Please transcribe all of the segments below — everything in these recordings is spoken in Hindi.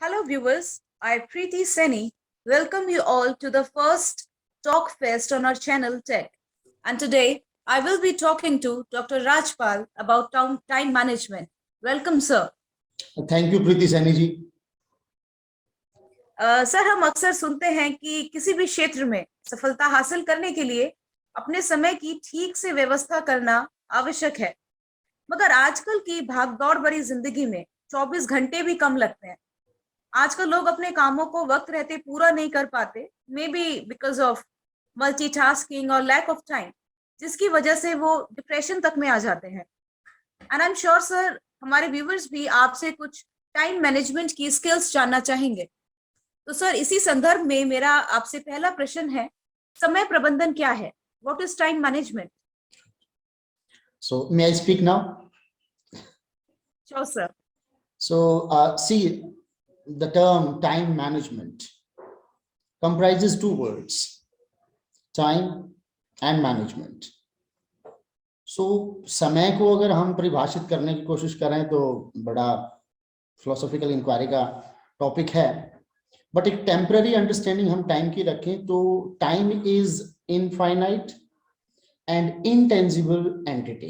Hello, viewers. I, Preeti Seni, welcome you all to the first Talk Fest on our channel Tech. And today, I will be talking to Dr. Rajpal about time management. Welcome, sir. Thank you Preeti Saini ji. Sir, हम अक्सर सुनते हैं कि किसी भी क्षेत्र में सफलता हासिल करने के लिए अपने समय की ठीक से व्यवस्था करना आवश्यक है। मगर आजकल की भागदौड़ भरी जिंदगी में 24 घंटे भी कम लगते हैं। आजकल लोग अपने कामों को वक्त रहते पूरा नहीं कर पाते, may be because of multitasking और लैक ऑफ टाइम, जिसकी वजह से वो डिप्रेशन तक में आ जाते हैं। And I am sure sir, हमारे व्यूवर्स भी आपसे कुछ टाइम मैनेजमेंट की स्किल्स जानना चाहेंगे। तो सर, इसी संदर्भ में मेरा आपसे पहला प्रश्न है, समय प्रबंधन क्या है? What is time management? So may I speak now? Sure sir. So see, the term time management comprises two words, time and management. So समय को अगर हम परिभाषित करने की कोशिश करें तो बड़ा फिलोसॉफिकल इंक्वायरी का टॉपिक है, बट एक टेम्पररी अंडरस्टैंडिंग हम टाइम की रखें तो time is infinite and intangible entity.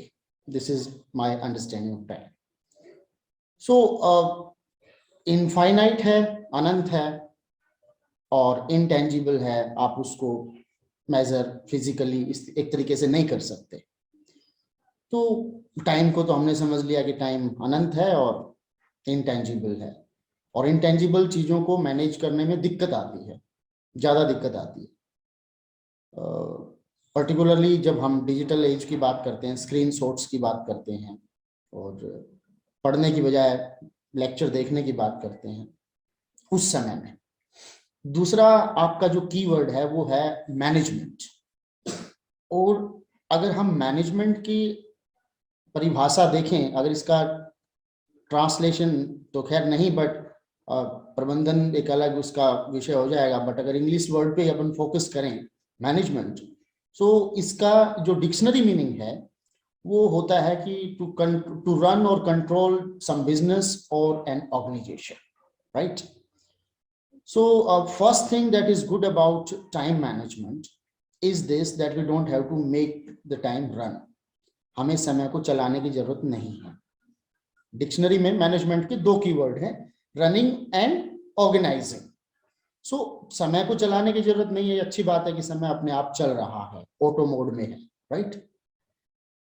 This is my understanding of time. So infinite है, अनंत है, और intangible है, आप उसको मेजर फिजिकली एक तरीके से नहीं कर सकते। तो टाइम को तो हमने समझ लिया कि टाइम अनंत है और intangible है, और intangible चीजों को मैनेज करने में दिक्कत आती है, ज्यादा दिक्कत आती है। पर्टिकुलरली जब हम डिजिटल एज की बात करते हैं, स्क्रीन शॉट्स की बात करते हैं, और पढ़ने की बजाय लेक्चर देखने की बात करते हैं, उस समय में दूसरा आपका जो कीवर्ड है वो है मैनेजमेंट। और अगर हम मैनेजमेंट की परिभाषा देखें, अगर इसका ट्रांसलेशन तो खैर नहीं, बट प्रबंधन एक अलग उसका विषय हो जाएगा, बट अगर इंग्लिश वर्ड पे अपन फोकस करें मैनेजमेंट, सो इसका जो डिक्शनरी मीनिंग है वो होता है कि टू रन और कंट्रोल सम बिजनेस और an organisation, right? So first thing that is good about time management is this, that we don't have to make the time run. हमें समय को चलाने की जरूरत नहीं है। डिक्शनरी में मैनेजमेंट के दो कीवर्ड हैं, रनिंग एंड ऑर्गेनाइजिंग। सो समय को चलाने की जरूरत नहीं है, अच्छी बात है कि समय अपने आप चल रहा है, ऑटो मोड में है, राइट?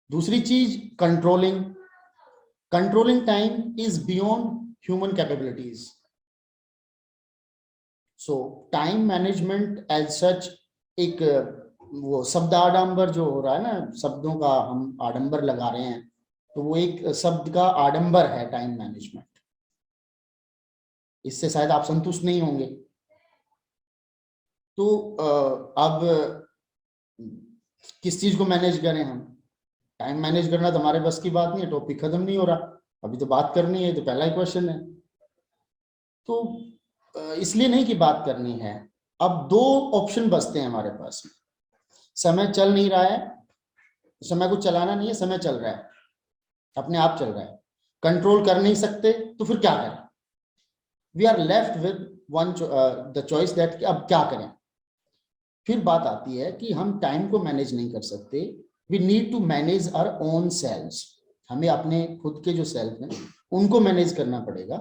दूसरी चीज controlling time is beyond human capabilities. So time management as such एक वो शब्द आडंबर जो हो रहा है ना, शब्दों का हम आडंबर लगा रहे हैं, तो वो एक शब्द का आडंबर है टाइम मैनेजमेंट। इससे शायद आप संतुष्ट नहीं होंगे। तो अब किस चीज को मैनेज करें हम? टाइम मैनेज करना तो हमारे बस की बात नहीं है, टॉपिक खत्म नहीं हो रहा, अभी तो बात करनी है, तो पहला ही क्वेश्चन है। तो इसलिए नहीं कि बात करनी है, अब दो ऑप्शन बचते हैं हमारे पास। समय चल नहीं रहा है, समय को चलाना नहीं है, समय चल रहा है, अपने आप चल रहा है, कंट्रोल कर नहीं सकते, तो फिर क्या करें? We are left with one the choice that अब क्या करें। फिर बात आती है कि हम टाइम को मैनेज नहीं कर सकते, we need to manage our own selves. हमें अपने खुद के जो सेल्फ हैं उनको मैनेज करना पड़ेगा,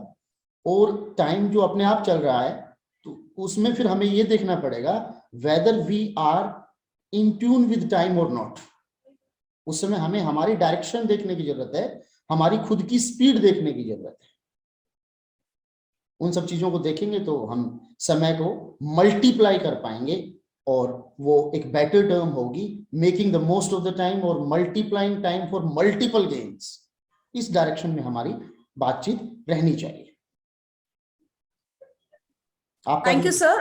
और टाइम जो अपने आप चल रहा है तो उसमें फिर हमें ये देखना पड़ेगा whether we are in tune with time और नॉट। उस समय हमें हमारी डायरेक्शन देखने की जरूरत है, हमारी खुद की स्पीड देखने की जरूरत है। उन सब चीजों को देखेंगे तो हम समय को मल्टीप्लाई कर पाएंगे, और वो एक बेटर टर्म होगी, making the most of the time और multiplying time for multiple gains. इस डायरेक्शन में हमारी बातचीत रहनी चाहिए। Thank you sir,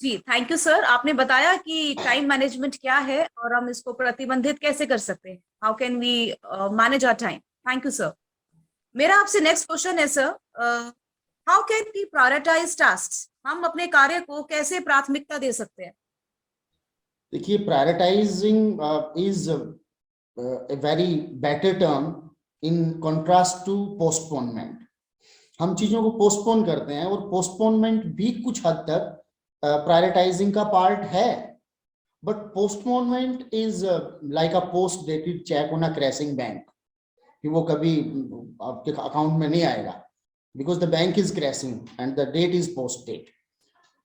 thank you sir, आपने बताया कि टाइम मैनेजमेंट क्या है और हम इसको प्रतिबंधित कैसे कर सकते हैं। How can we manage our time? Thank you sir. मेरा आपसे नेक्स्ट क्वेश्चन है sir, how can we prioritise tasks? हम अपने कार्य को कैसे प्राथमिकता दे सकते हैं? देखिए, prioritising is a very better term in contrast to postponement. हम चीजों को पोस्टपोन करते हैं, और पोस्टपोनमेंट भी कुछ हद तक प्रायोरिटाइजिंग का पार्ट है, but postponement is like a post dated cheque on a crashing bank, कि वो कभी आपके अकाउंट में नहीं आएगा, because the bank is crashing and the date is post date.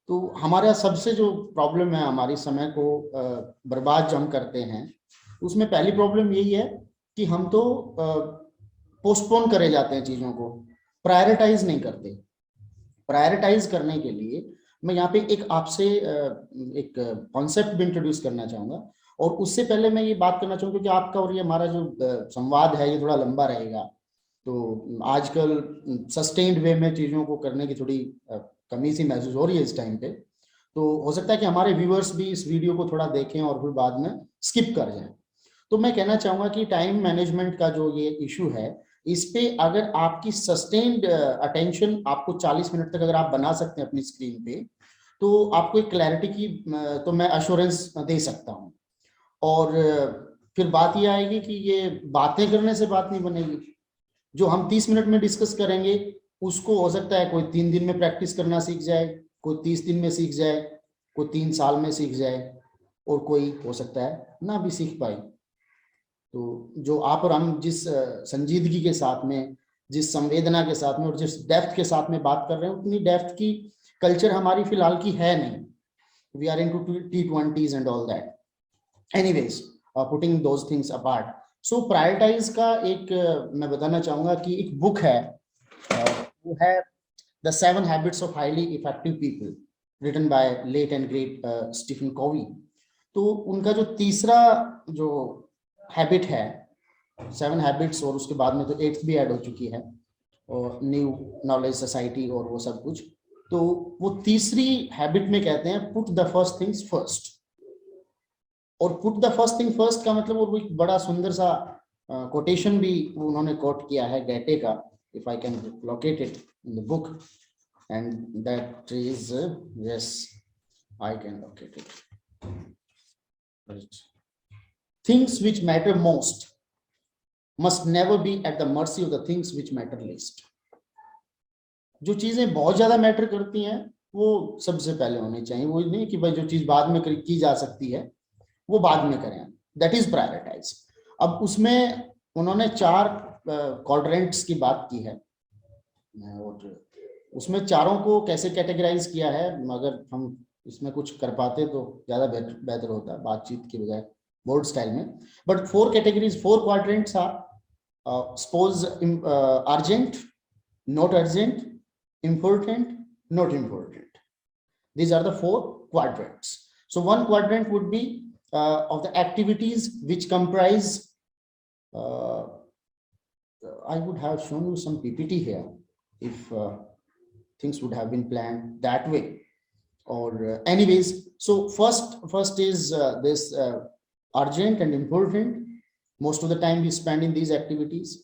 तो हमारा सबसे जो प्रॉब्लम है, हमारी समय को बर्बाद जो हम करते हैं, उसमें पहली प्रॉब्लम यही है कि हम तो पोस्टपोन करे जाते हैं चीजों को, प्रायोरिटाइज नहीं करते। प्रायोरिटाइज करने के लिए मैं यहाँ पे एक आपसे एक कॉन्सेप्ट भी इंट्रोड्यूस करना चाहूंगा, और उससे पहले मैं ये बात करना चाहूंगा कि आपका और ये हमारा जो संवाद है ये थोड़ा लंबा रहेगा। तो आजकल सस्टेन्ड वे में चीजों को करने की थोड़ी कमी सी महसूस हो रही है इस टाइम पे, तो हो सकता है कि हमारे व्यूअर्स भी इस वीडियो को थोड़ा देखें और फिर बाद में स्किप कर जाएं। तो मैं कहना चाहूंगा कि टाइम मैनेजमेंट का जो ये इशू है, इस पे अगर आपकी सस्टेन्ड अटेंशन आपको 40 मिनट तक अगर आप बना सकते हैं अपनी स्क्रीन पे, तो आपको एक क्लैरिटी की तो मैं अश्योरेंस दे सकता हूं। और फिर बात ये आएगी कि ये बातें करने से बात नहीं बनेगी। जो हम 30 मिनट में डिस्कस करेंगे उसको हो सकता है कोई 3 दिन में प्रैक्टिस करना सीख जाए, कोई 30 दिन में सीख जाए, कोई 3 साल में सीख जाए, और कोई हो सकता है ना भी सीख पाए। तो जो आप और हम जिस संजीदगी के साथ में, जिस संवेदना के साथ में और जिस डेप्थ के साथ में बात कर रहे हैं, उतनी डेप्थ की कल्चर हमारी फिलहाल की है नहीं। We are into T20s and all that. Anyways, putting those things apart, so prioritise का एक मैं बताना चाहूंगा कि एक बुक है, वो है the 7 habits of highly effective people, written by late and great Stephen Covey. तो उनका जो तीसरा जो हैबिट है 7 हैबिट्स, और उसके बाद में तो 8th भी ऐड हो चुकी है, और न्यू नॉलेज सोसाइटी और वो सब कुछ। तो वो तीसरी हैबिट में कहते हैं put the first things first. और put the first thing first का मतलब, वो एक बड़ा सुंदर सा कोटेशन भी उन्होंने कोट किया है गैटे का, if I can locate it in the book, and that is yes I can locate it. Things which matter most must never be at the mercy of the things which matter least. जो चीजें बहुत ज्यादा मैटर करती हैं वो सबसे पहले होनी चाहिए। वो नहीं कि भाई जो चीज बाद में की जा सकती है वो बाद में करें, दैट इज प्रायोरिटाइज। अब उसमें उन्होंने 4 क्वाड्रेंट्स की बात की है, और उसमें चारों को कैसे कैटेगराइज किया है, अगर हम इसमें कुछ कर पाते तो ज्यादा बेहतर होता बातचीत के बजाय बोर्ड स्टाइल में। But 4 categories, 4 quadrants are suppose urgent, not urgent, important, not important. These are the 4 quadrants. So one quadrant would be of the activities which comprise, I would have shown you some PPT here if things would have been planned that way, or anyways. So first is this urgent and important. Most of the time we spend in these activities,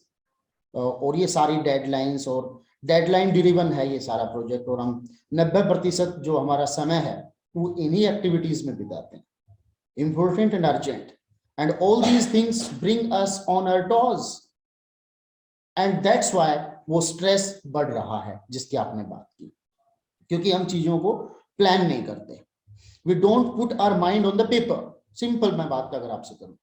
और ये सारी डेडलाइंस और डेडलाइन ड्रिवन है ये सारा प्रोजेक्ट, और हम 90% जो हमारा समय है वो इन्हीं एक्टिविटीज में बिताते हैं, important and urgent, and all these things bring us on our toes, and that's why वो स्ट्रेस बढ़ रहा है जिसकी आपने बात की, क्योंकि हम चीजों को प्लान नहीं करते। We don't put our mind on the paper. Simple मैं बात अगर आपसे करूं,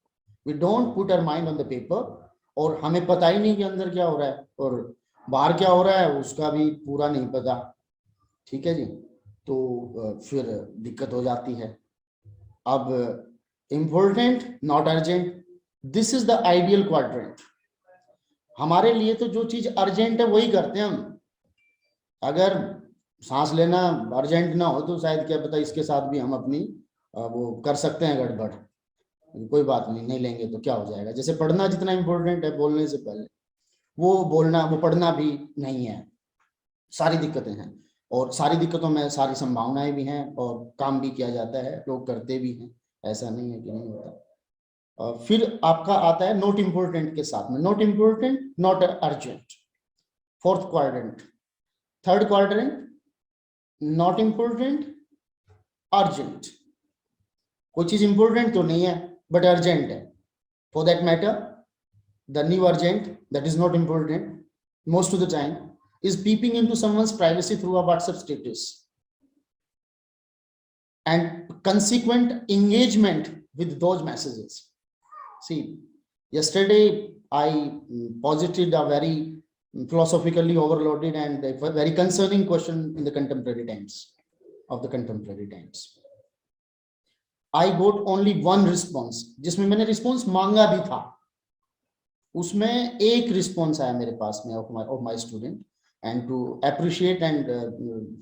we don't put our mind on the paper, और हमें पता ही नहीं कि अंदर क्या हो रहा है और बाहर क्या हो रहा है उसका भी पूरा नहीं पता। ठीक है जी, तो फिर दिक्कत हो जाती है। अब important not urgent, this is the ideal quadrant. हमारे लिए तो जो चीज अर्जेंट है वही करते हैं हम। अगर सांस लेना अर्जेंट ना हो तो शायद क्या पता इसके साथ भी हम अपनी वो कर सकते हैं गड़बड़, कोई बात नहीं, नहीं लेंगे तो क्या हो जाएगा। जैसे पढ़ना जितना इंपॉर्टेंट है बोलने से पहले, वो बोलना वो पढ़ना भी नहीं है। सारी दिक्कतें हैं, और सारी दिक्कतों में सारी संभावनाएं भी हैं, और काम भी किया जाता है, लोग करते भी हैं, ऐसा नहीं है कि नहीं होता। फिर आपका आता है नॉट इम्पोर्टेंट के साथ में, not important not urgent, 4th quadrant. 3rd quadrant not important urgent, कोई चीज इंपॉर्टेंट तो नहीं है बट अर्जेंट है। For that matter the new urgent that is not important most of the time is peeping into someone's privacy through a WhatsApp status and consequent engagement with those messages. See, yesterday I posited a very philosophically overloaded and a very concerning question in the contemporary times of the contemporary times. I got only one response, जिसमें मैंने response मांगा भी था, उसमें एक response आया मेरे पास में of my student, and to appreciate and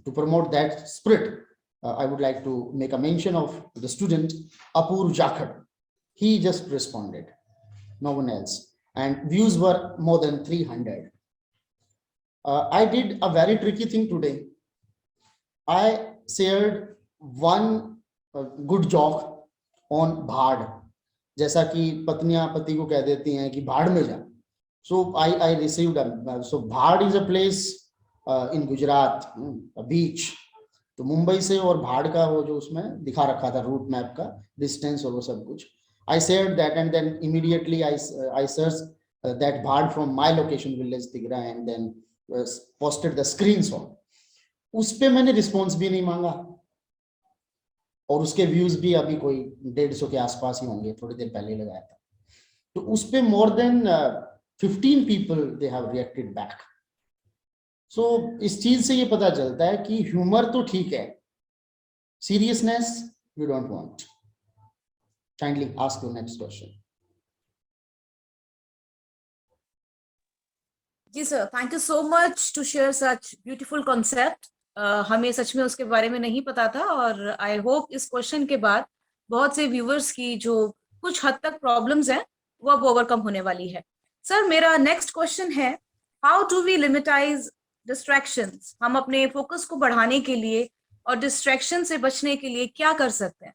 to promote that spirit, I would like to make a mention of the student Apur Jakhad. He just responded, no one else, and views were more than 300. I did a very tricky thing today. I shared one good joke on भाड़, जैसा कि पत्नियां पति को कह देती हैं कि भाड़ में जा. सो आई received, so Bhad is a place in Gujarat, beach. तो मुंबई से और भाड़ का वो जो उसमें दिखा रखा था रूट मैप का डिस्टेंस और वो सब कुछ. I shared that and then immediately I search that Bhad from my location village Tigra and then posted the screenshot. उस पे मैंने रिस्पॉन्स भी नहीं मांगा और उसके व्यूज भी अभी कोई 150 के आसपास ही होंगे, थोड़ी देर पहले लगाया था. तो उस पे more than 15 people they have reacted back. So इस चीज से ये पता चलता है कि ह्यूमर तो ठीक है, seriousness we don't want. Kindly ask your next question. जी sir, thank you so much to share such beautiful concept. हमें सच में उसके बारे में नहीं पता था और आई होप इस क्वेश्चन के बाद बहुत से व्यूअर्स की जो कुछ हद तक प्रॉब्लम्स हैं वो अब ओवरकम होने वाली है. सर, मेरा नेक्स्ट क्वेश्चन है, हाउ डू वी लिमिटाइज डिस्ट्रैक्शंस? हम अपने फोकस को बढ़ाने के लिए और डिस्ट्रैक्शन से बचने के लिए क्या कर सकते हैं?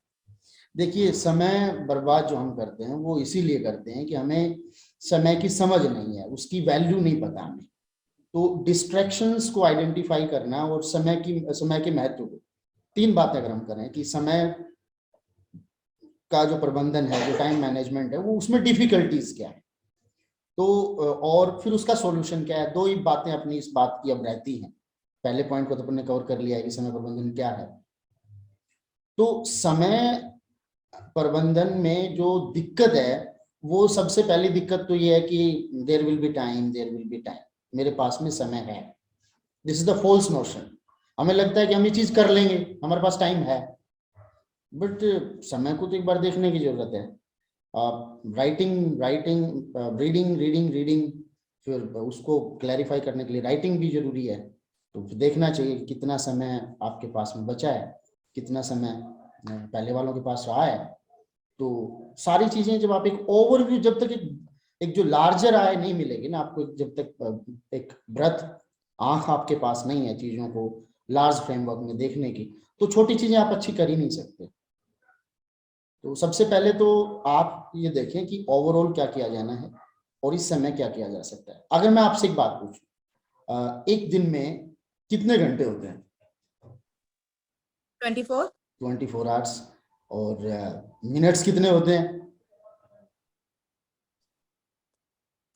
देखिए, समय बर्बाद जो हम करते हैं वो इसीलिए करते हैं कि हमें समय की समझ नहीं है, उसकी वैल्यू नहीं पता हमें. तो डिस्ट्रैक्शंस को आइडेंटिफाई करना और समय के महत्व को, तीन बातें अगर हम करें कि समय का जो प्रबंधन है, जो टाइम मैनेजमेंट है, वो उसमें डिफिकल्टीज क्या है, तो और फिर उसका सॉल्यूशन क्या है. दो ही बातें अपनी इस बात की अब रहती हैं. पहले पॉइंट को तो अपन ने कवर कर लिया है कि समय प्रबंधन क्या है. तो समय प्रबंधन में जो दिक्कत है, वो सबसे पहली दिक्कत तो ये है कि देयर विल बी टाइम, मेरे पास में समय है. This is the false notion. हमें लगता है कि हम ये चीज कर लेंगे, हमारे पास टाइम है, बट समय को तो एक बार देखने की जरूरत है. राइटिंग, रीडिंग, फिर उसको क्लैरिफाई करने के लिए राइटिंग भी जरूरी है. तो देखना चाहिए कितना समय आपके पास में बचा है, कितना समय पहले वालों के पास रहा है. तो सारी चीजें जब आप एक ओवरव्यू, जब तक एक जो लार्जर आय नहीं मिलेगी ना आपको, जब तक एक ब्रथ आंख आपके पास नहीं है चीजों को लार्ज फ्रेमवर्क में देखने की, तो छोटी चीजें आप अच्छी कर ही नहीं सकते. तो सबसे पहले तो आप ये देखें कि ओवरऑल क्या किया जाना है और इस समय क्या किया जा सकता है. अगर मैं आपसे एक बात पूछूं, एक दिन में कितने घंटे होते हैं? 24 आवर्स. और मिनट्स कितने होते हैं?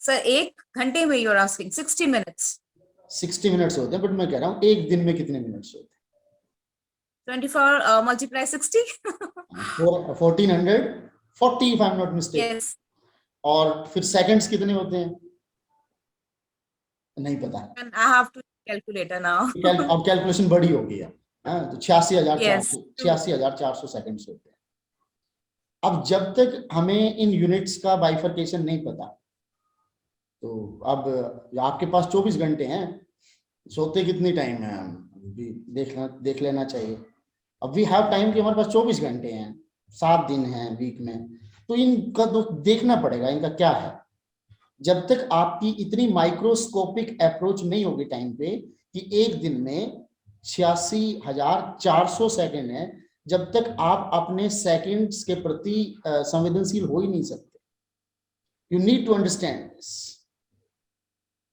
सर, एक घंटे में you are asking 60 minutes. 60 minutes होते हैं, बट मैं कह रहा हूँ एक दिन में कितने मिनट्स होते हैं? 24 multiply 60. 1440 if I'm not mistaken. Yes. और फिर सेकंड्स कितने होते हैं? नहीं पता. I have to calculator now. अब कैलकुलेशन बड़ी हो गई है. तो 86,400 सेकंड्स होते हैं. अब जब तक हमें इन यूनिट्स का बाइफर्केशन नहीं पता, तो अब आपके पास 24 घंटे हैं, सोते कितनी टाइम है देख लेना चाहिए. अब वी हैव टाइम कि हमारे पास 24 घंटे हैं, 7 दिन हैं वीक में, तो इनका तो देखना पड़ेगा इनका क्या है. जब तक आपकी इतनी माइक्रोस्कोपिक अप्रोच नहीं होगी टाइम पे कि एक दिन में 86,400 सेकंड है, जब तक आप अपने सेकंड्स के प्रति संवेदनशील हो ही नहीं सकते. You need to understand this.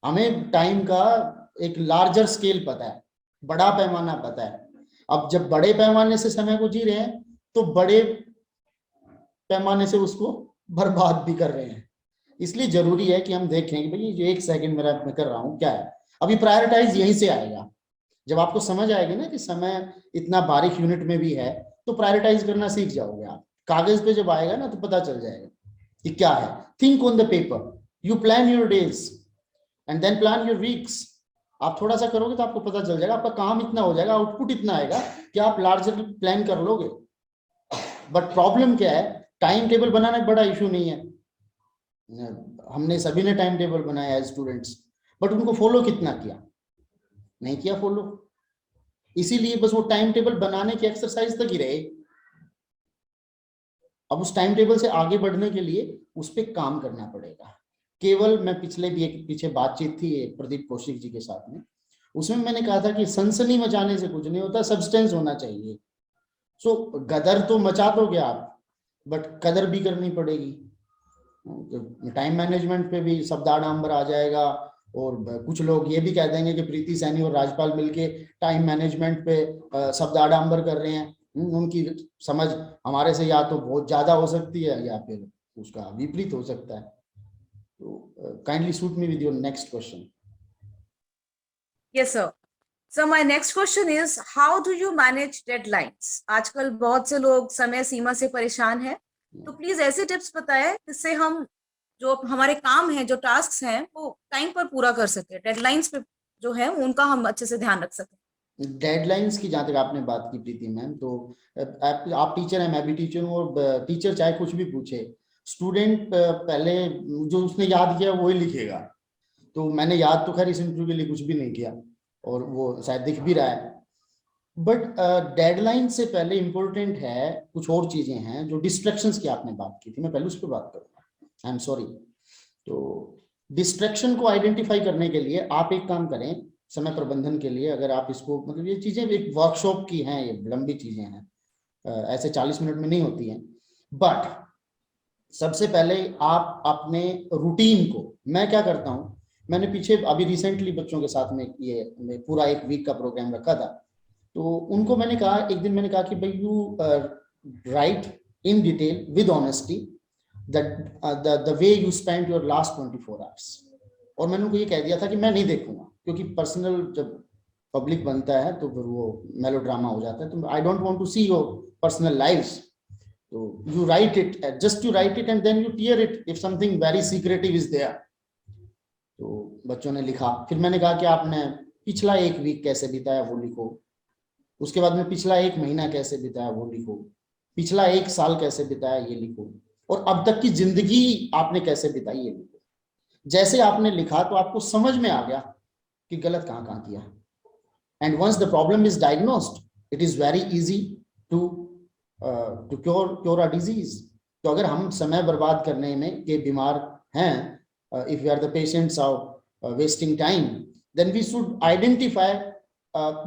हमें टाइम का एक लार्जर स्केल पता है, बड़ा पैमाना पता है. अब जब बड़े पैमाने से समय को जी रहे हैं, तो बड़े पैमाने से उसको बर्बाद भी कर रहे हैं. इसलिए जरूरी है कि हम देखें कि भाई जो एक सेकंड मेरा मैं कर रहा हूं क्या है. अभी प्रायोरिटाइज यहीं से आएगा। जब आपको समझ आएगी ना कि समय इतना बारीक यूनिट में भी है, तो प्रायोरिटाइज करना सीख जाओगे आप। कागज पे जब आएगा ना तो पता चल जाएगा कि क्या है। Think on the paper, you plan your days and then plan your weeks. आप थोड़ा सा करोगे तो आपको पता चल जाएगा, आपका काम इतना हो जाएगा, आउटपुट इतना आएगा कि आप लार्जर प्लान कर लोगे। बट प्रॉब्लम क्या है, टाइम टेबल बनाना बड़ा इशू नहीं है। हमने सभी ने टाइम टेबल बनाया एज स्टूडेंट्स, बट उनको फॉलो कितना किया? नहीं किया फॉलो। इसीलिए बस वो टाइम टेबल बनाने की एक्सरसाइज तक ही रहे। अब उस टाइम टेबल से आगे बढ़ने के लिए उस पर काम करना पड़ेगा। केवल मैं पिछले भी एक पीछे बातचीत थी एक प्रदीप कौशिक जी के साथ में, उसमें मैंने कहा था कि सनसनी मचाने से कुछ नहीं होता, सब्सटेंस होना चाहिए। सो गदर तो मचा दोगे आप, बट कदर भी करनी पड़ेगी। टाइम मैनेजमेंट पे भी शब्दाडंबर आ जाएगा, और कुछ लोग ये भी कह देंगे कि प्रीति सैनी और राजपाल मिलके टाइम मैनेजमेंट पे शब्दाडंबर कर रहे हैं। उनकी समझ हमारे से या तो बहुत ज्यादा हो सकती है या फिर उसका विपरीत हो सकता है। तो kindly shoot me with your next question. Yes sir. So my next question is, how do you manage deadlines? आजकल बहुत से लोग समय सीमा से परेशान हैं, तो प्लीज ऐसे टिप्स बताएं जिससे हम जो हमारे काम हैं, जो टास्क हैं, वो टाइम पर पूरा कर सके, डेडलाइंस पे जो है उनका हम अच्छे से ध्यान रख सकें। डेडलाइंस की जहाँ तक आपने बात की प्रीति मैम, तो आप टीचर हैं, मैं भी टीचर हूँ, और टीचर चाहे कुछ भी पूछे, स्टूडेंट पहले जो उसने याद किया वही लिखेगा। तो मैंने याद तो खैर इस इंटरव्यू के लिए कुछ भी नहीं किया, और वो शायद दिख भी रहा है। बट डेडलाइन से पहले इंपॉर्टेंट है कुछ और चीजें हैं, जो डिस्ट्रैक्शंस की आपने बात की थी, मैं पहले उस पर बात करूंगा। I am sorry. तो डिस्ट्रैक्शन को आइडेंटिफाई करने के लिए आप एक काम करें, समय प्रबंधन के लिए अगर आप इसको, मतलब ये चीजें एक वर्कशॉप की हैं, ये लंबी चीजें हैं, ऐसे 40 मिनट में नहीं होती हैं। बट सबसे पहले आप अपने रूटीन को, मैं क्या करता हूं, मैंने पीछे अभी रिसेंटली बच्चों के साथ में ये पूरा एक वीक का प्रोग्राम रखा था। तो उनको मैंने कहा, एक दिन मैंने कहा कि भाई you right in detail with honesty the way you spend your last 24 hours. और मैंने उनको ये कह दिया था कि मैं नहीं देखूंगा, क्योंकि पर्सनल जब पब्लिक बनता है तो फिर वो मेलोड्रामा हो जाता है। तो I don't want to see your personal lives. तो you write it, just you write it and then you tear it if something very secretive is there। तो बच्चों ने लिखा। फिर मैंने कहा कि आपने पिछला एक वीक कैसे बिताया वो लिखो। उसके बाद में पिछला एक महीना कैसे बिताया वो लिखो। पिछला एक साल कैसे बिताया ये लिखो। और अब तक की जिंदगी आपने कैसे बिताई ये लिखो। जैसे आपने लिखा तो आपको समझ में आ गया कि गलत कहाँ कहाँ किया। And once the problem is diagnosed, it is very easy to cure a disease. तो अगर हम समय बर्बाद करने में के बीमार हैं, if we are the patients of wasting time, then we should identify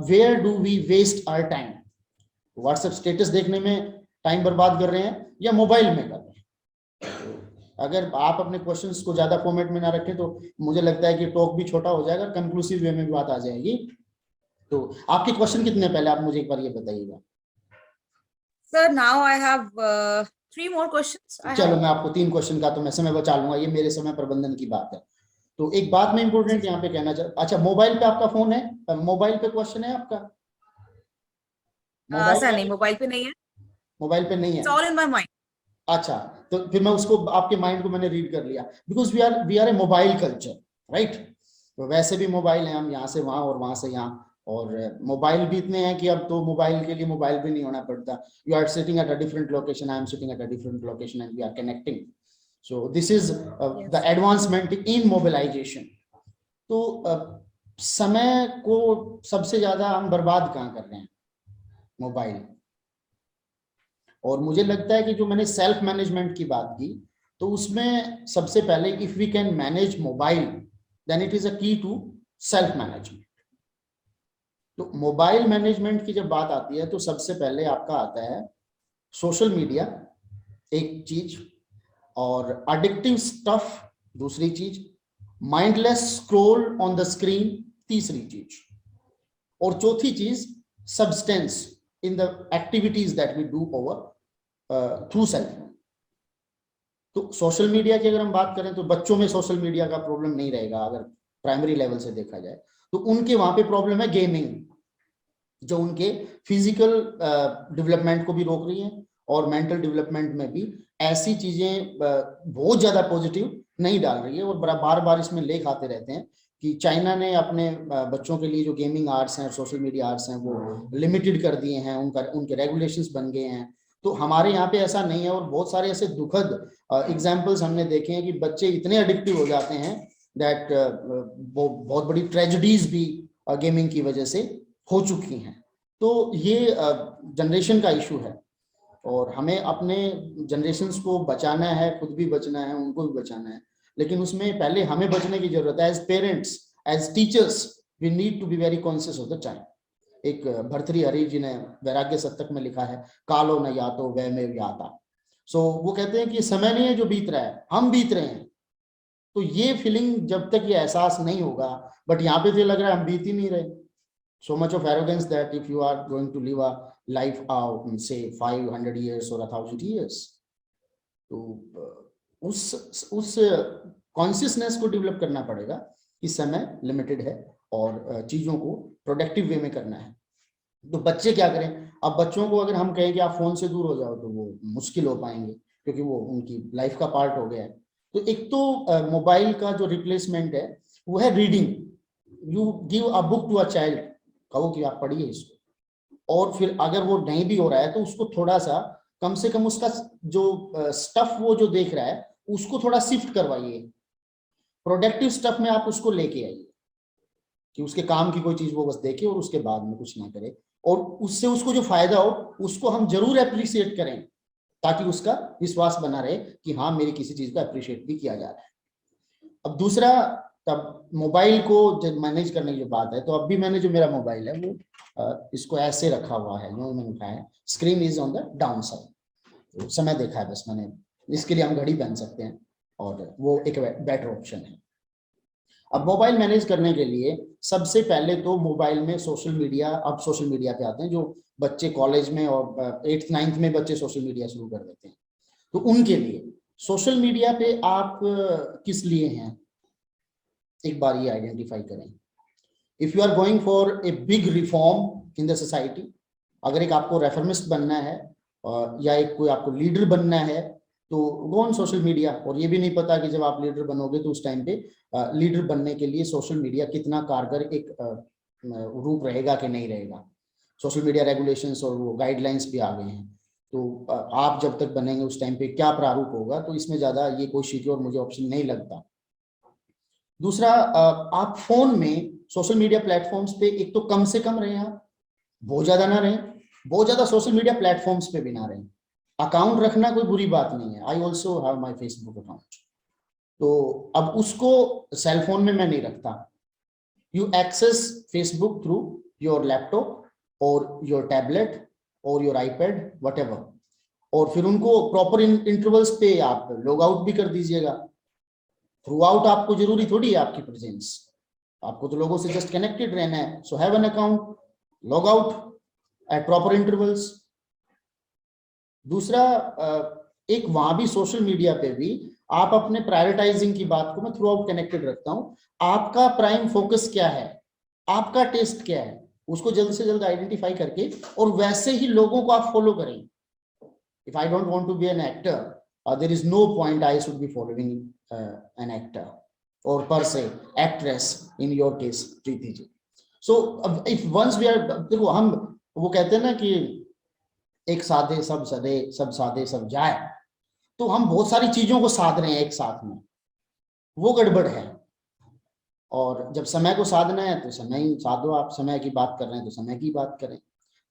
where do we waste our time. WhatsApp status देखने में टाइम बर्बाद कर रहे हैं या मोबाइल में कर रहे हैं। तो अगर आप अपने क्वेश्चंस को ज्यादा फॉर्मेट में ना रखें तो मुझे लगता है कि टॉक भी छोटा हो जाएगा, कंक्लूसिव वे में भी बात आ जाएगी। तो आपके क्वेश्चन कितने पहले आप मुझे एक बार ये बताइएगा। Sir now I have 3 more questions। चलो मैं आपको 3 क्वेश्चन का तो मैं समय बचा लूंगा, ये मेरे समय प्रबंधन की बात है। तो एक बात मैं इंपॉर्टेंट यहाँ पे कहना चाहता, अच्छा मोबाइल पे आपका फोन है, मोबाइल पे क्वेश्चन है आपका? सर नहीं, मोबाइल पे नहीं है। मोबाइल पे नहीं है। It's all in my mind. अच्छा, तो फिर मैं उसको, आपके माइंड को मैंने रीड कर लिया, because we are a mobile culture, right. तो वैसे भी मोबाइल है, हम यहाँ से वहां और वहां से यहाँ, और मोबाइल भी इतने हैं कि अब तो मोबाइल के लिए मोबाइल भी नहीं होना पड़ता। You are sitting at a different location, I am sitting at a different location and we are connecting. So this is the advancement in mobilisation. तो समय को सबसे ज्यादा हम बर्बाद कहाँ कर रहे हैं? मोबाइल। और मुझे लगता है कि जो मैंने सेल्फ मैनेजमेंट की बात की, तो उसमें सबसे पहले if we can manage mobile then it is a key to self management. तो मोबाइल मैनेजमेंट की जब बात आती है तो सबसे पहले आपका आता है सोशल मीडिया, एक चीज, और एडिक्टिव स्टफ दूसरी चीज, mindless scroll on the screen तीसरी चीज, और चौथी चीज substance in the activities that we do over through self. तो सोशल मीडिया की अगर हम बात करें तो बच्चों में सोशल मीडिया का प्रॉब्लम नहीं रहेगा अगर प्राइमरी लेवल से देखा जाए। तो उनके वहां पे प्रॉब्लम है गेमिंग, जो उनके फिजिकल डेवलपमेंट को भी रोक रही है और मेंटल डेवलपमेंट में भी ऐसी चीजें बहुत ज्यादा पॉजिटिव नहीं डाल रही है। और बार बार इसमें लेख आते रहते हैं कि चाइना ने अपने बच्चों के लिए जो गेमिंग आर्ट्स हैं, सोशल मीडिया आर्ट्स हैं, वो लिमिटेड कर दिए हैं, उनके रेगुलेशंस बन गए हैं। तो हमारे यहाँ पे ऐसा नहीं है, और बहुत सारे ऐसे दुखद एग्जाम्पल्स हमने देखे हैं कि बच्चे इतने एडिक्टिव हो जाते हैं दैट बहुत बड़ी ट्रेजेडीज भी गेमिंग की वजह से हो चुकी हैं। तो ये जनरेशन का इशू है, और हमें अपने जनरेशन्स को बचाना है, खुद भी बचना है, उनको भी बचाना है, लेकिन उसमें पहले हमें बचने की जरूरत है। As parents, as teachers, we need to be very conscious of the time. एक भर्तृहरि जी ने वैराग्य शतक में लिखा है, कालो न यातो वै में व्याता। सो वो कहते हैं कि समय नहीं है जो बीत रहा है, हम बीत रहे हैं। तो ये फीलिंग जब तक ये एहसास नहीं होगा, बट यहाँ पे तो लग रहा है हम बीत ही नहीं रहे। So much of arrogance that if you are going to live a life of say 500 years or 1000 years, तो उस कॉन्शियसनेस को डेवलप करना पड़ेगा कि समय लिमिटेड है और चीजों को प्रोडक्टिव वे में करना है। तो बच्चे क्या करें? अब बच्चों को अगर हम कहें कि आप फोन से दूर हो जाओ, तो वो मुश्किल हो पाएंगे, क्योंकि वो उनकी लाइफ का पार्ट हो गया है। तो एक तो मोबाइल का जो रिप्लेसमेंट है वो है reading. You give a book to a child, कहो कि आप पढ़िए इसको, और फिर अगर वो नहीं भी हो रहा है तो उसको थोड़ा सा कम से कम उसका जो स्टफ वो जो देख रहा है उसको थोड़ा शिफ्ट करवाइए, प्रोडक्टिव स्टफ में आप उसको लेके आइए, कि उसके काम की कोई चीज वो बस देखे और उसके बाद में कुछ ना करे, और उससे उसको जो फायदा हो उसको हम जरूर अप्रिशिएट करें, ताकि उसका विश्वास बना रहे कि हाँ मेरी किसी चीज का अप्रिशिएट भी किया जा रहा है। अब दूसरा, तब मोबाइल को जब मैनेज करने की जो बात है, तो अब भी मैंने जो मेरा मोबाइल है वो इसको ऐसे रखा हुआ है, जो मैंने कहा है screen is on the down side. तो समय देखा है बस मैंने, इसके लिए हम घड़ी पहन सकते हैं, और वो एक बेटर ऑप्शन है। अब मोबाइल मैनेज करने के लिए सबसे पहले तो मोबाइल में सोशल मीडिया, अब सोशल मीडिया पे आते हैं जो बच्चे कॉलेज में और 8th 9th में बच्चे सोशल मीडिया शुरू कर देते हैं। तो उनके लिए सोशल मीडिया पे आप किस लिए हैं, एक बार ये आइडेंटिफाई करें। If you are going for a big reform in the society, अगर एक आपको रेफॉर्मिस्ट बनना है या एक कोई आपको लीडर बनना है, तो गो ऑन सोशल मीडिया। और ये भी नहीं पता कि जब आप लीडर बनोगे तो उस टाइम पे लीडर बनने के लिए सोशल मीडिया कितना कारगर एक रूप रहेगा कि नहीं रहेगा। सोशल मीडिया रेगुलेशंस और वो गाइडलाइंस भी आ गए हैं, तो आप जब तक बनेंगे उस टाइम पे क्या प्रारूप होगा, तो इसमें ज्यादा ये कोई सिक्योर मुझे ऑप्शन नहीं लगता। दूसरा, आप फोन में सोशल मीडिया प्लेटफॉर्म्स पे एक तो कम से कम रहें, आप बहुत ज्यादा ना रहें, बहुत ज्यादा सोशल मीडिया प्लेटफॉर्म्स पे भी ना रहें। अकाउंट रखना कोई बुरी बात नहीं है, I also have my Facebook account, तो अब उसको सेलफोन में मैं नहीं रखता। You access Facebook through your laptop और योर टैबलेट और योर आईपैड व्हाटएवर, और फिर उनको प्रॉपर इंटरवल्स पे आप लॉग आउट भी कर दीजिएगा। थ्रू आउट आपको जरूरी थोड़ी है आपकी प्रेजेंस, आपको तो लोगों से जस्ट कनेक्टेड रहना है। So have an account, log out at proper intervals. दूसरा, एक वहां भी सोशल मीडिया पे भी आप अपने प्रायोरिटाइजिंग की बात को मैं थ्रू आउट कनेक्टेड रखता हूं। आपका प्राइम फोकस क्या है, आपका टेस्ट क्या है, उसको जल्द से जल्द आइडेंटिफाई करके और वैसे ही लोगों को आप फॉलो करें। If I don't want to be an actor, there is no point I should be following an actor और per se actress, in your case Preeti ji. So if once we are, देखो हम वो कहते हैं ना कि एक साधे सब सदे, सब साधे सब जाए, तो हम बहुत सारी चीजों को साध रहे हैं एक साथ में, वो गड़बड़ है। और जब समय को साधना है तो समय ही साधो, आप समय की बात कर रहे हैं तो समय की बात करें,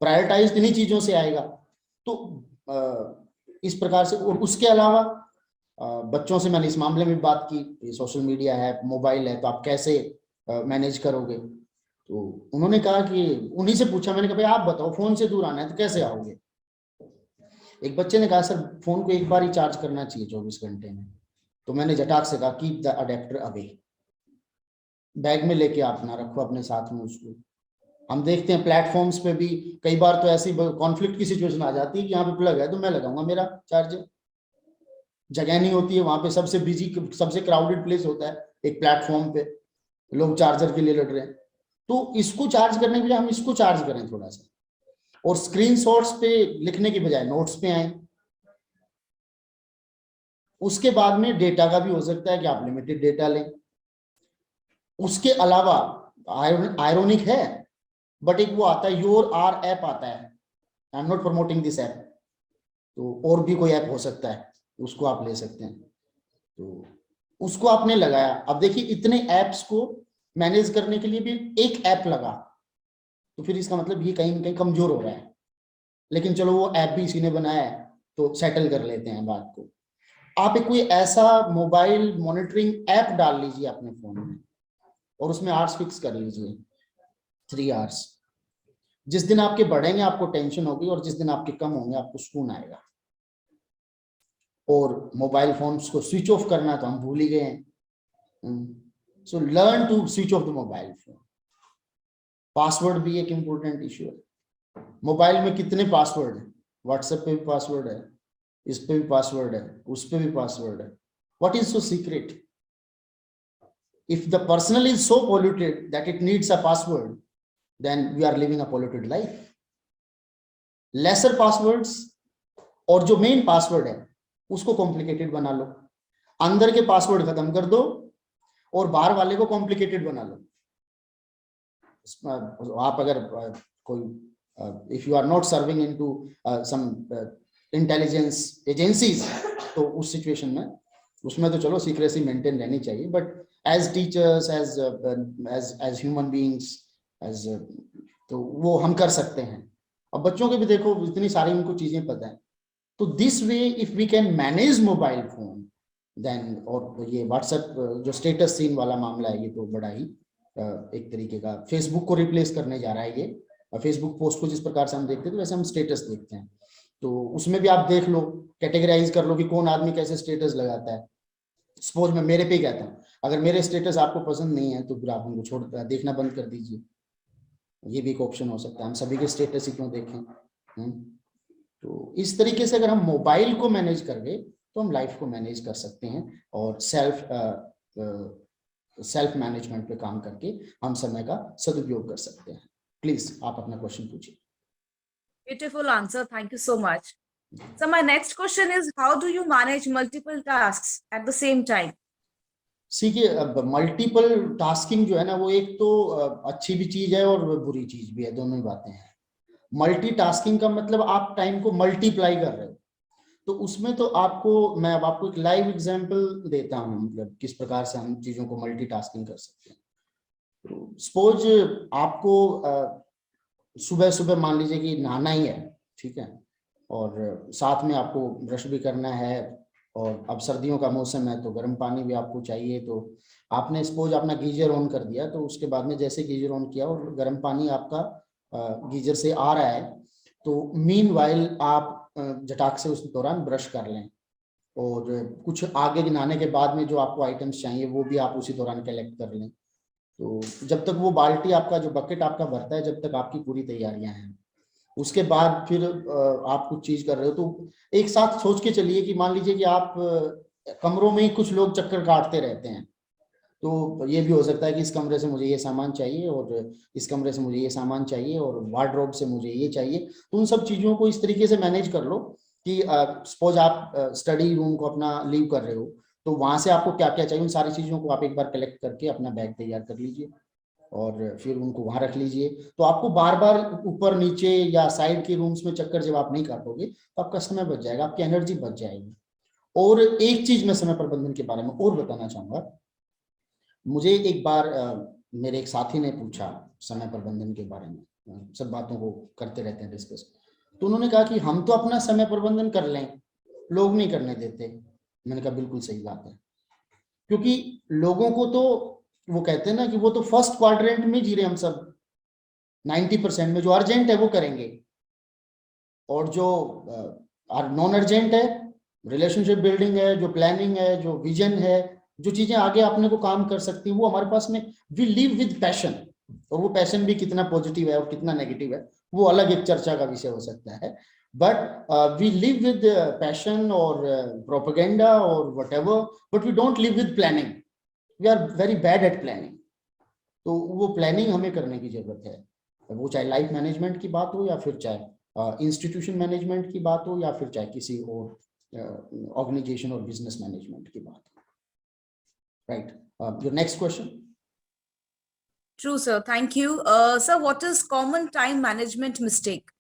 प्रायोरिटाइज इन्हीं चीजों से आएगा। तो इस प्रकार से। और उसके अलावा बच्चों से मैंने इस मामले में बात की, सोशल मीडिया है, मोबाइल है, तो आप कैसे मैनेज करोगे। तो उन्होंने कहा कि, उन्हीं से पूछा मैंने कहा भाई आप बताओ, फोन से दूर आना है तो कैसे आओगे। एक बच्चे ने कहा सर फोन को एक बार ही चार्ज करना चाहिए 24 घंटे में। तो मैंने झटाक से कहा keep the adapter away, bag में लेके आप ना रखो अपने साथ में उसको। हम देखते हैं प्लेटफॉर्म्स पे भी कई बार तो ऐसी कॉन्फ्लिक्ट की सिचुएशन आ जाती है कि यहाँ पे प्लग है तो मैं लगाऊंगा मेरा चार्जर, जगह नहीं होती है वहां पे, सबसे बिजी सबसे क्राउडेड प्लेस होता है एक प्लेटफॉर्म पे, लोग चार्जर के लिए लड़ रहे हैं। तो इसको चार्ज करने के बजाय हम इसको चार्ज करें थोड़ा सा, और स्क्रीनशॉट्स पे लिखने के बजाय नोट्स पे आए। उसके बाद में डेटा का भी हो सकता है कि आप लिमिटेड डेटा लें। उसके अलावा आयरोनिक है, बट एक वो आता है योर आर ऐप आता है, I am not promoting this app, तो और भी कोई ऐप हो सकता है, उसको आप ले सकते हैं। तो उसको आपने लगाया, अब देखिए इतने ऐप्स को मैनेज करने के लिए भी एक ऐप लगा, तो फिर इसका मतलब ये कहीं ना कहीं कमजोर हो रहा है। लेकिन चलो वो ऐप भी इसी ने बनाया है, तो सेटल कर लेते हैं बात को। आप एक कोई ऐसा मोबाइल मॉनिटरिंग ऐप डाल लीजिए अपने फोन में, और उसमें आवर्स फिक्स कर लीजिए 3 आवर्स। जिस दिन आपके बढ़ेंगे आपको टेंशन होगी, और जिस दिन आपके कम होंगे आपको सुकून आएगा। और मोबाइल फोन्स को स्विच ऑफ करना तो हम भूल ही गए हैं। So learn to switch off the mobile phone. Password भी एक इंपॉर्टेंट इश्यू है। मोबाइल में कितने पासवर्ड है, व्हाट्सएप पे भी पासवर्ड है, इस पे भी पासवर्ड है, उस पे भी पासवर्ड है। What is so secret? If the personal is so polluted that it needs a password, then we are living a polluted life. lesser passwords, और जो मेन पासवर्ड है उसको कॉम्प्लिकेटेड बना लो। अंदर के पासवर्ड खत्म कर दो और बाहर वाले को कॉम्प्लिकेटेड बना लो। आप अगर कोई if you are not serving into some intelligence agencies, तो उस सिचुएशन में उसमें तो चलो सीक्रेसी मेंटेन रहनी चाहिए, but as teachers, as human beings, as तो वो हम कर सकते हैं। अब बच्चों के भी देखो इतनी सारी उनको चीजें पता है। तो this way if we can manage mobile phone then, और ये व्हाट्सएप जो स्टेटस सीन वाला मामला है, ये तो बड़ा ही एक तरीके का फेसबुक को रिप्लेस करने जा रहा है ये। फेसबुक पोस्ट को जिस प्रकार से हम देखते हैं तो वैसे हम स्टेटस देखते हैं, तो उसमें भी आप देख लो, कैटेगराइज कर लो कि कौन आदमी कैसे स्टेटस लगाता है। सपोज मैं मेरे पे ही कहता हूँ, अगर मेरे स्टेटस आपको पसंद नहीं है तो फिर आप उनको छोड़ देखना बंद कर दीजिए। ये भी एक ऑप्शन हो सकता है, हम सभी के स्टेटस ही क्यों देखें। तो इस तरीके से अगर हम मोबाइल को मैनेज कर गए तो हम लाइफ को मैनेज कर सकते हैं, और सेल्फ मैनेजमेंट पे काम करके हम समय का सदुपयोग कर सकते हैं। प्लीज आप अपना क्वेश्चन पूछिए। Beautiful answer. Thank you so much. So my next question is, how do you manage multiple tasks at the same time? सीखिए, अब मल्टीपल टास्किंग जो है ना, वो एक तो अच्छी भी चीज है और बुरी चीज भी है, दोनों ही बातें हैं। मल्टीटास्किंग का मतलब आप टाइम को मल्टीप्लाई कर रहे हो, तो उसमें तो आपको, मैं अब आपको एक लाइव एग्जांपल देता हूँ, मतलब किस प्रकार से हम चीजों को मल्टीटास्किंग कर सकते हैं। तो सपोज आपको सुबह सुबह मान लीजिए कि नहाना ही है, ठीक है, और साथ में आपको ब्रश भी करना है, और अब सर्दियों का मौसम है तो गर्म पानी भी आपको चाहिए। तो आपने सपोज अपना गीजर ऑन कर दिया, तो उसके बाद में जैसे गीजर ऑन किया और गर्म पानी आपका गीजर से आ रहा है, तो मीनवाइल आप झटाक से उस दौरान ब्रश कर लें, और कुछ आगे नहाने के बाद में जो आपको आइटम्स चाहिए वो भी आप उसी दौरान कलेक्ट कर लें। तो जब तक वो बाल्टी आपका, जो बकेट आपका भरता है, जब तक आपकी पूरी तैयारियां हैं। उसके बाद फिर आप कुछ चीज कर रहे हो, तो एक साथ सोच के चलिए कि मान लीजिए कि आप कमरों में ही कुछ लोग चक्कर काटते रहते हैं, तो ये भी हो सकता है कि इस कमरे से मुझे ये सामान चाहिए, और इस कमरे से मुझे ये सामान चाहिए, और वार्डरोब से मुझे ये चाहिए। तो उन सब चीजों को इस तरीके से मैनेज कर लो कि सपोज आप स्टडी रूम को अपना लीव कर रहे हो, तो वहां से आपको क्या क्या चाहिए उन सारी चीजों को आप एक बार कलेक्ट करके अपना बैग तैयार कर लीजिए, और फिर उनको वहां रख लीजिए। तो आपको बार बार ऊपर नीचे या साइड के रूम्स में चक्कर जब आप नहीं काटोगे तो आपका समय बच जाएगा, आपकी एनर्जी बच जाएगी। और एक चीज मैं समय प्रबंधन के बारे में और बताना चाहूंगा। मुझे एक बार मेरे एक साथी ने पूछा समय प्रबंधन के बारे में, सब बातों को करते रहते हैं डिस्कस, तो उन्होंने कहा कि हम तो अपना समय प्रबंधन कर लें, लोग नहीं करने देते। मैंने कहा बिल्कुल सही बात है, क्योंकि लोगों को तो वो कहते हैं ना कि वो तो फर्स्ट क्वाड्रेंट में जी रहे हम सब, 90% में जो अर्जेंट है वो करेंगे, और जो नॉन अर्जेंट है, रिलेशनशिप बिल्डिंग है, जो प्लानिंग है, जो विजन है, जो चीजें आगे अपने को काम कर सकती है, वो हमारे पास में वी लिव विद पैशन। और वो पैशन भी कितना पॉजिटिव है और कितना नेगेटिव है वो अलग एक चर्चा का विषय हो सकता है, but we live with passion और प्रोपेगेंडा और whatever, but we don't live with planning. We are very bad at planning. तो वो प्लानिंग हमें करने की जरूरत है, वो चाहे लाइफ मैनेजमेंट की बात हो या फिर चाहे इंस्टीट्यूशन मैनेजमेंट की बात हो या फिर चाहे किसी और ऑर्गेनाइजेशन और बिजनेस मैनेजमेंट की बात हो। Right, your next question. True, sir. Thank you. Sir, what is common time management mistake?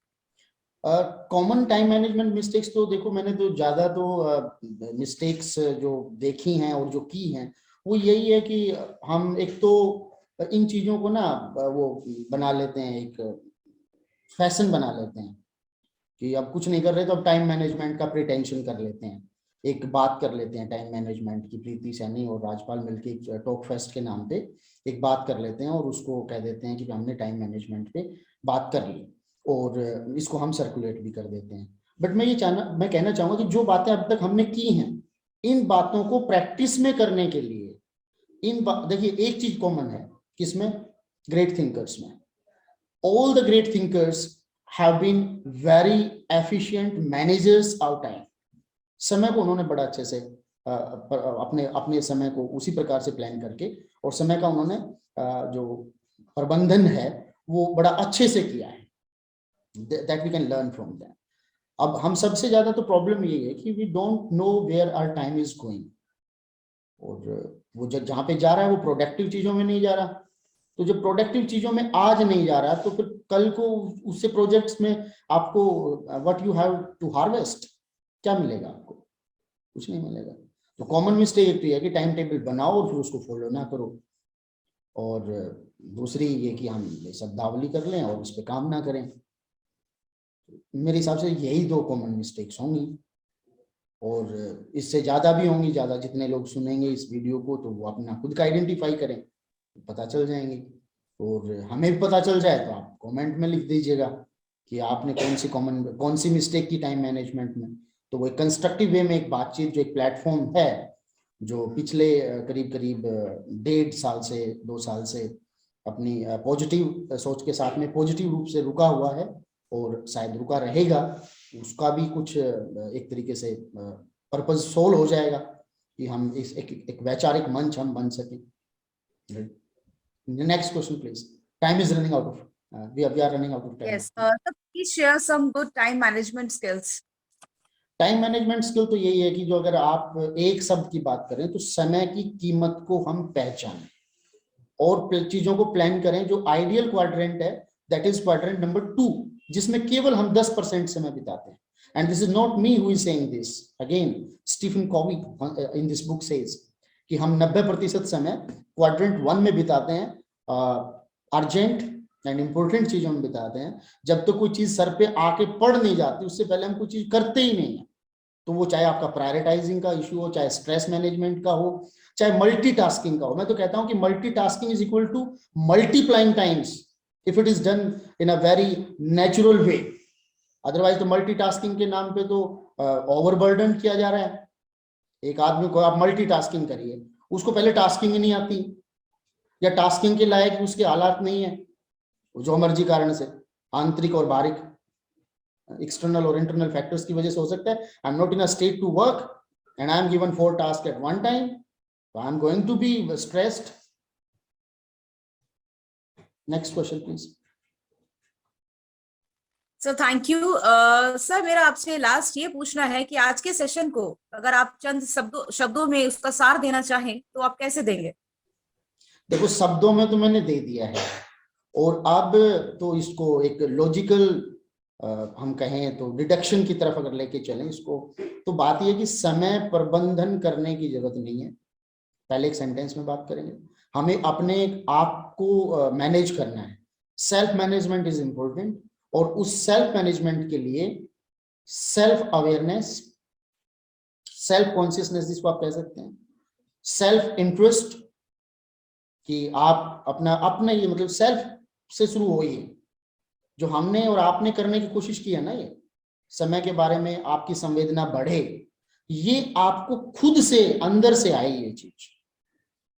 Common time management mistakes तो देखो, मैंने तो ज्यादा तो मिस्टेक्स जो देखी हैं और जो की हैं वो यही है कि हम एक तो इन चीजों को ना वो बना लेते हैं, एक फैशन बना लेते हैं कि अब कुछ नहीं कर रहे तो अब टाइम मैनेजमेंट का प्रिटेंशन कर लेते हैं, एक बात कर लेते हैं टाइम मैनेजमेंट की। प्रीति सैनी और राजपाल मिलके एक टॉक फेस्ट के नाम पे एक बात कर लेते हैं और उसको कह देते हैं कि हमने टाइम मैनेजमेंट पे बात कर ली, और इसको हम सर्कुलेट भी कर देते हैं। बट मैं कहना चाहूंगा कि जो बातें अब तक हमने की हैं, इन बातों को प्रैक्टिस में करने के लिए देखिए एक चीज कॉमन है किसमें, ग्रेट थिंकर्स में। All the great thinkers have been very efficient managers of time। समय को उन्होंने बड़ा अच्छे से अपने समय को उसी प्रकार से प्लान करके और समय का उन्होंने जो प्रबंधन है वो बड़ा अच्छे से किया है, that we can learn from them। अब हम सबसे ज्यादा तो प्रॉब्लम ये है कि we don't know where our time is going, और वो जहाँ पे जा रहा है वो प्रोडक्टिव चीजों में नहीं जा रहा। तो जब प्रोडक्टिव चीजों में आज नहीं जा रहा तो फिर कल को उससे प्रोजेक्ट्स में आपको what you have to harvest क्या मिलेगा, आपको कुछ नहीं मिलेगा। तो कॉमन मिस्टेक एक तो है कि टाइम टेबल बनाओ और फिर उसको फॉलो ना करो, और दूसरी ये कि हम ये शब्दावली कर लें और उस पर काम ना करें। मेरे हिसाब से यही दो कॉमन मिस्टेक्स होंगी, और इससे ज्यादा भी होंगी, ज्यादा जितने लोग सुनेंगे इस वीडियो को तो वो अपना खुद का आइडेंटिफाई करें, पता चल जाएंगे। और हमें भी पता चल जाए तो आप कमेंट में लिख दीजिएगा कि आपने कौन सी मिस्टेक की टाइम मैनेजमेंट में। तो वो एक कंस्ट्रक्टिव वे में एक बातचीत, जो एक प्लेटफॉर्म है जो पिछले करीब 1.5 साल से 2 साल से अपनी पॉजिटिव सोच के साथ में पॉजिटिव रूप से रुका हुआ है और शायद रुका रहेगा, उसका भी कुछ एक तरीके से पर्पज सोल हो जाएगा कि हम इस एक वैचारिक मंच हम बन सकें। The next question, please. Time is running out of. We are running out of time. Yes. Sir, please share some good time management skills. Time management skill तो यही है कि जो अगर आप एक शब्द की बात करें तो समय की कीमत को हम पहचानें और चीजों को प्लान करें। जो आइडियल क्वाड्रेंट है दैट इज क्वाड्रेंट नंबर 2, जिसमें केवल हम 10% समय बिताते हैं। And this is not me who is saying this, again Stephen Covey in this book says कि हम 90% समय क्वाड्रेंट 1 में बिताते हैं, अर्जेंट एंड इंपॉर्टेंट चीजों में बिताते हैं। जब तक तो कोई चीज सर पे आके पड़ नहीं जाती उससे पहले हम कोई चीज करते ही नहीं है। तो वो चाहे आपका प्रायोरिटाइजिंग का इशू हो, चाहे स्ट्रेस मैनेजमेंट का हो, चाहे मल्टीटास्किंग का हो। मैं तो कहता हूं कि multitasking is equal to multiplying times if it is done in a very natural way. Otherwise तो मल्टीटास्किंग के नाम पे तो ओवरबर्डन किया जा रहा है। एक आदमी को आप मल्टीटास्किंग करिए, उसको पहले टास्किंग ही नहीं आती या टास्किंग के लायक उसके हालात नहीं है, जो मर्जी कारण से, आंतरिक और बाहरिक, एक्सटर्नल और इंटरनल फैक्टर्स की वजह से हो सकता है। I am not in a state to work and I am given 4 task at one time, so I am going to be stressed. Next question, please. Sir thank you. Sir मेरा आपसे लास्ट ये पूछना है कि आज के सेशन को अगर आप चंद शब्दों में उसका सार देना चाहें तो आप कैसे देंगे? देखो, शब्दों में तो मैंने दे दिया है, और अब तो इसको एक लॉजिकल हम कहें तो डिडक्शन की तरफ अगर लेके चलें इसको, तो बात यह कि समय प्रबंधन करने की जरूरत नहीं है। पहले एक सेंटेंस में बात करेंगे, हमें अपने आप को मैनेज करना है। सेल्फ मैनेजमेंट इज इंपॉर्टेंट, और उस सेल्फ मैनेजमेंट के लिए सेल्फ अवेयरनेस, सेल्फ कॉन्शियसनेस जिसको आप कह सकते हैं, सेल्फ इंटरेस्ट, कि आप अपना ये मतलब सेल्फ से शुरू हो। ये जो हमने और आपने करने की कोशिश की है ना, ये समय के बारे में आपकी संवेदना बढ़े, ये आपको खुद से अंदर से आई ये चीज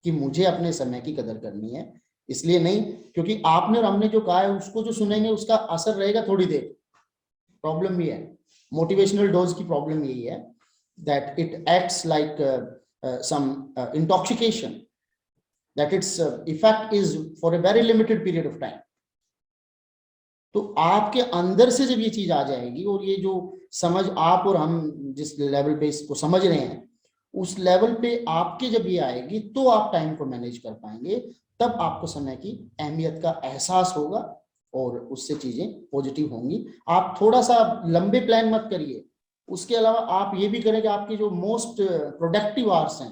कि मुझे अपने समय की कदर करनी है। इसलिए नहीं क्योंकि आपने और हमने जो कहा है उसको जो सुनेंगे उसका असर रहेगा थोड़ी देर। प्रॉब्लम ये है, मोटिवेशनल डोज की प्रॉब्लम यही है that it acts like some intoxication. that its effect is for a very limited period of time. तो आपके अंदर से जब ये चीज आ जाएगी और ये जो समझ आप और हम जिस लेवल पे इसको समझ रहे हैं उस लेवल पे आपके जब ये आएगी तो आप टाइम को मैनेज कर पाएंगे, तब आपको समय की अहमियत का एहसास होगा और उससे चीजें पॉजिटिव होंगी। आप थोड़ा सा लंबे प्लान मत करिए, उसके अलावा आप ये भी करें कि आपके जो मोस्ट प्रोडक्टिव आवर्स हैं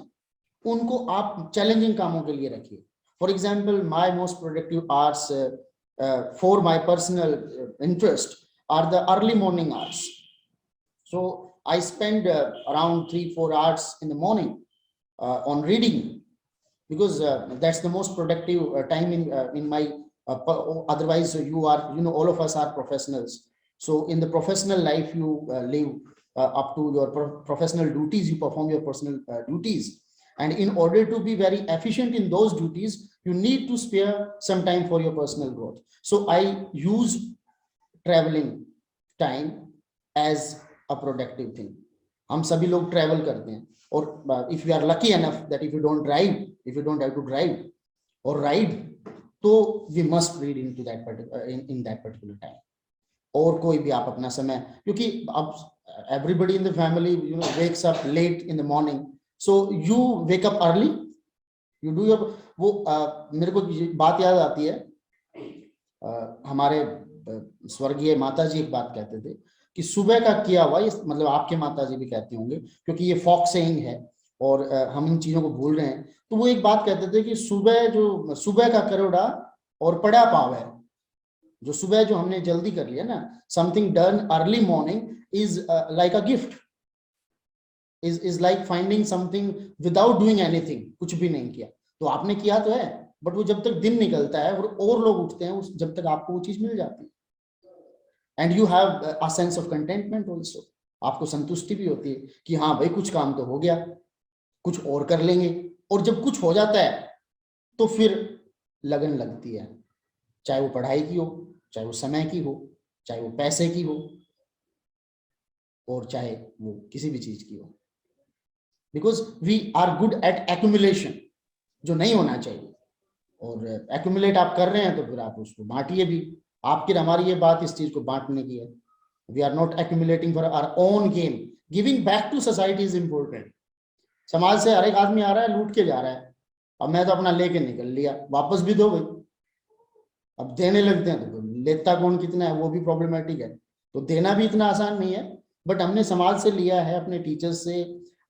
उनको आप चैलेंजिंग कामों के लिए रखिए। For example, my most productive hours for my personal interest are the early morning hours. So I spend around 3-4 hours in the morning on reading, because that's the most productive time in my otherwise you are, you know, all of us are professionals. So in the professional life you live up to your professional duties, you perform your personal duties, and in order to be very efficient in those duties you need to spare some time for your personal growth. So I use traveling time as a productive thing. हम सभी लोग travel करते हैं, और if you are lucky enough that if you don't have to drive or ride, तो we must read into that in that particular time. और कोई भी आप अपना समय, क्योंकि अब everybody in the family, you know, wakes up late in the morning, so you wake up early, you do your वो मेरे को बात याद आती है, हमारे स्वर्गीय माता जी एक बात कहते थे कि सुबह का किया हुआ, ये मतलब आपके माता जी भी कहते होंगे क्योंकि ये फॉक सेइंग है और हम इन चीजों को भूल रहे हैं, तो वो एक बात कहते थे कि सुबह का करोड़ा और पड़ा पाव है। जो सुबह जो हमने जल्दी कर लिया ना, something done early morning is like a gift, is like finding something without doing anything, कुछ भी नहीं किया तो आपने किया तो है, बट वो जब तक दिन निकलता है और लोग उठते हैं जब तक आपको वो चीज मिल जाती है, and you have a sense of contentment also, आपको संतुष्टि भी होती है कि हाँ भाई कुछ काम तो हो गया, कुछ और कर लेंगे, और जब कुछ हो जाता है तो फिर लगन लगती है, चाहे वो पढ़ाई की हो, चाहे वो समय की हो, चाहे वो पैसे की हो, और चाहे वो किसी भी चीज की हो, because we are good at accumulation, जो नहीं होना चाहिए, और एक्यूमुलेट आप कर रहे हैं तो फिर आप उसको बांटिए भी। आपकी हमारी ये बात इस चीज को बांटने की है। We are not accumulating for our own gain, giving back to society is important. समाज से हर एक आदमी आ रहा है, लूट के जा रहा है, अब मैं तो अपना लेके निकल लिया, वापस भी दो भाई, अब देने लगते हैं तो लेता कौन कितना है वो भी प्रॉब्लमेटिक है, तो देना भी इतना आसान नहीं है, बट हमने समाज से लिया है, अपने टीचर्स से,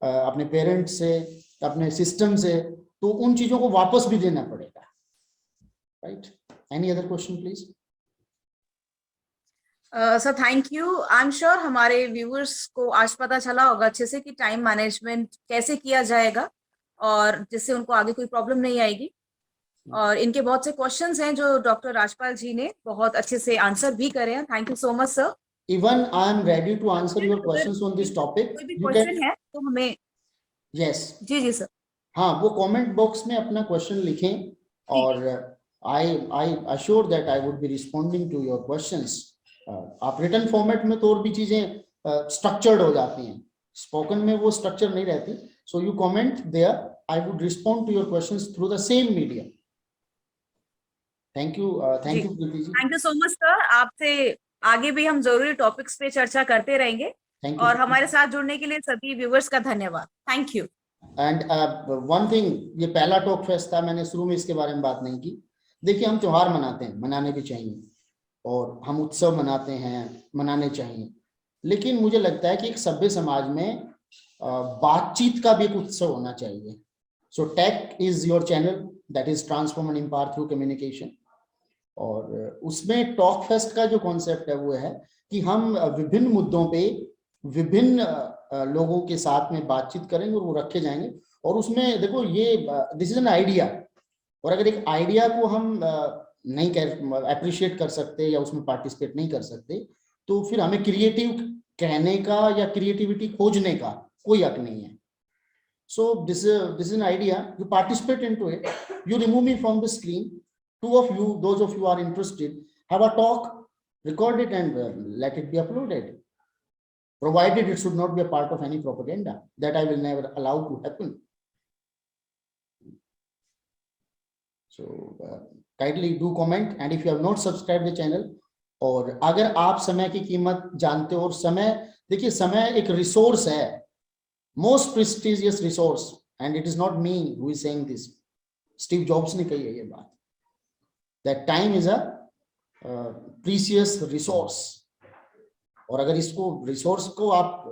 अपने पेरेंट्स से, अपने सिस्टम से, तो उन चीजों को वापस भी देना पड़ेगा, right? Any other question please? Sir thank you. I am sure हमारे व्यूअर्स को आज पता चला होगा अच्छे से कि टाइम मैनेजमेंट कैसे किया जाएगा और जिससे उनको आगे कोई प्रॉब्लम नहीं आएगी। और इनके बहुत से क्वेश्चंस हैं जो डॉक्टर राजपाल जी ने बहुत अच्छे से आंसर भी करे हैं। Thank you so much sir. Even I am ready to answer your questions on this topic. कोई भी यू क्वेश्चन कैन, है तो हमें, यस, जी सर, हाँ, वो कमेंट बॉक्स में अपना क्वेश्चन लिखें, और I assure that I would be responding to your questions. आप रिटन फॉर्मेट में तो और भी चीजें स्ट्रक्चर्ड हो जाती हैं, स्पोकन में वो स्ट्रक्चर नहीं रहती, so you comment there, I would respond to your questions through the same medium. Thank you Preeti ji. Thank you so much sir. आपसे आगे भी हम जरूरी टॉपिक्स पे चर्चा करते रहेंगे, और हमारे साथ जुड़ने के लिए सभी व्यूअर्स का धन्यवाद। Thank you. And one thing, ये पहला टॉक फेस्ट था, मैंने शुरू में इसके बारे में बात नहीं की। देखिए, हम त्योहार मनाते हैं, मनाने भी चाहिए, और हम उत्सव मनाते हैं, मनाने चाहिए, लेकिन मुझे लगता है कि एक सभ्य समाज में बातचीत का भी एक उत्सव होना चाहिए। So tech is your channel that is transform and empower through communication, और उसमें टॉक फेस्ट का जो कॉन्सेप्ट है वो है कि हम विभिन्न मुद्दों पे विभिन्न लोगों के साथ में बातचीत करेंगे और वो रखे जाएंगे, और उसमें देखो ये दिस इज एन आइडिया, और अगर एक आइडिया को हम नहीं अप्रिशिएट कर सकते या उसमें पार्टिसिपेट नहीं कर सकते, तो फिर हमें क्रिएटिव कहने का या क्रिएटिविटी खोजने का कोई हक नहीं है। सो this is an idea, you participate into it, you remove me from the screen, two of you, those of you are interested, have a talk, record it, and let it be uploaded, provided it should not be a part of any propaganda that I will never allow to happen. So kindly do comment, and if you have not subscribed the channel, और अगर आप समय की कीमत जानते हो, और समय, देखिए समय एक रिसोर्स है, most prestigious resource, and it is not me who is saying this, Steve jobs ने कही है ये बात, that time is a precious resource. और अगर इसको रिसोर्स को आप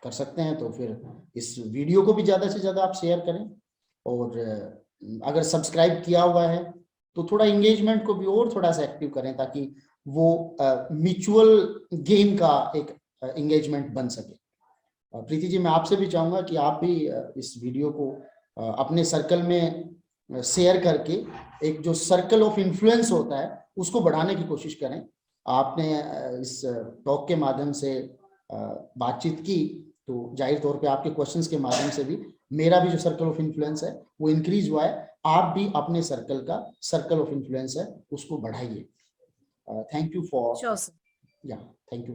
कर सकते हैं तो फिर इस वीडियो को भी ज्यादा से ज्यादा आप शेयर करें, और अगर सब्सक्राइब किया हुआ है तो थोड़ा एंगेजमेंट को भी और थोड़ा सा एक्टिव करें, ताकि वो म्यूचुअल गेम का एक एंगेजमेंट बन सके। प्रीति जी, मैं आपसे भी चाहूंगा कि आप भी इस वीडियो को अपने सर्कल में शेयर करके एक जो सर्कल ऑफ इन्फ्लुएंस होता है उसको बढ़ाने की कोशिश करें। आपने इस टॉक के माध्यम से बातचीत की, तो जाहिर तौर पे आपके क्वेश्चंस के माध्यम से भी मेरा भी जो सर्कल ऑफ इन्फ्लुएंस है वो इंक्रीज हुआ है। आप भी अपने सर्कल का सर्कल ऑफ इन्फ्लुएंस है उसको बढ़ाइए। Thank you for, Sure, sir. या थैंक यू।